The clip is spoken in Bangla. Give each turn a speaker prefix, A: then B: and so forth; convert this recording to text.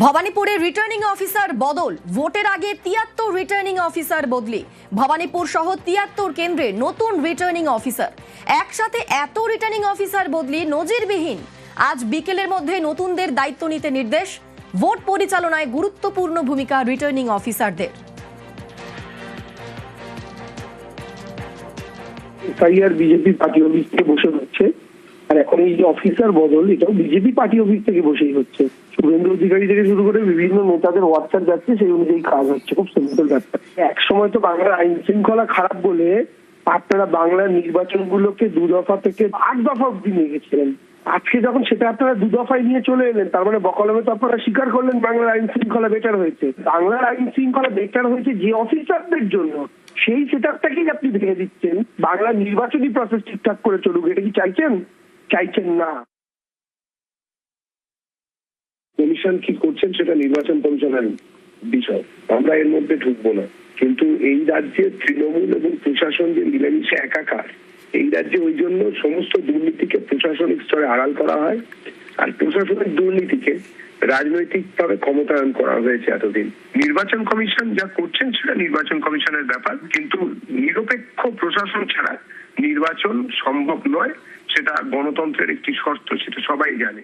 A: ভবানীপুরে রিটার্নিং অফিসার বদল, ভোটের আগে ৭৩ রিটার্নিং অফিসার বদলি। ভবানীপুর সহ ৭৩ কেন্দ্রে নতুন রিটার্নিং অফিসার। একসাথে এত রিটার্নিং অফিসার বদলি নজিরবিহীন। আজ বিকেলের মধ্যে নতুনদের দায়িত্ব নিতে নির্দেশ। ভোট পরিচালনায় গুরুত্বপূর্ণ ভূমিকা রিটার্নিং অফিসারদের।
B: এসআইআর বিজেপি পার্টি অফিস থেকে বসে হচ্ছে, আর এখন এই যে অফিসার বদল এটাও বিজেপি পার্টি অফিস থেকে বসেই হচ্ছে। শুভেন্দু অধিকারী থেকে শুরু করে বিভিন্ন নেতাদের হোয়াটসঅ্যাপ যাচ্ছে, সেই অনুযায়ী কাজ হচ্ছে। খুব সিম্পল ব্যাপার। এক সময় তো বাংলার আইন শৃঙ্খলা খারাপ বলে আপনারা বাংলার নির্বাচনগুলোকে ২ দফা থেকে ৮ দফা অব্দি নিয়ে গেছিলেন। আজকে যখন সেটা আপনারা ২ দফায় নিয়ে চলে এলেন, তার মানে বকলমে তো আপনারা স্বীকার করলেন বাংলার আইন শৃঙ্খলা বেটার হয়েছে। বাংলার আইন শৃঙ্খলা বেটার হয়েছে যে অফিসারদের জন্য, সেই সেটআপটাকেই আপনি ভেঙে দিচ্ছেন। বাংলার নির্বাচনী প্রসেস ঠিকঠাক করে চলুক, এটা কি চাইছেন? চাইছেন না।
C: কমিশন কি করছেন সেটা নির্বাচন কমিশনের বিষয়, আমরা এর মধ্যে ঢুকবো না। কিন্তু এই রাজ্যে তৃণমূল এবং প্রশাসন যে মিলেমিশে একাকার, এই রাজ্যে ওই জন্য সমস্ত দুর্নীতিকে প্রশাসনিক স্তরে আড়াল করা হয়, আর প্রশাসনিক দুর্নীতিকে রাজনৈতিকভাবে ক্ষমতায়ন করা হয়েছে এতদিন। নির্বাচন কমিশন যা করছেন সেটা নির্বাচন কমিশনের ব্যাপার, কিন্তু নিরপেক্ষ প্রশাসন ছাড়া নির্বাচন সম্ভব নয়। সেটা গণতন্ত্রের একটি শর্ত, সেটা সবাই জানে।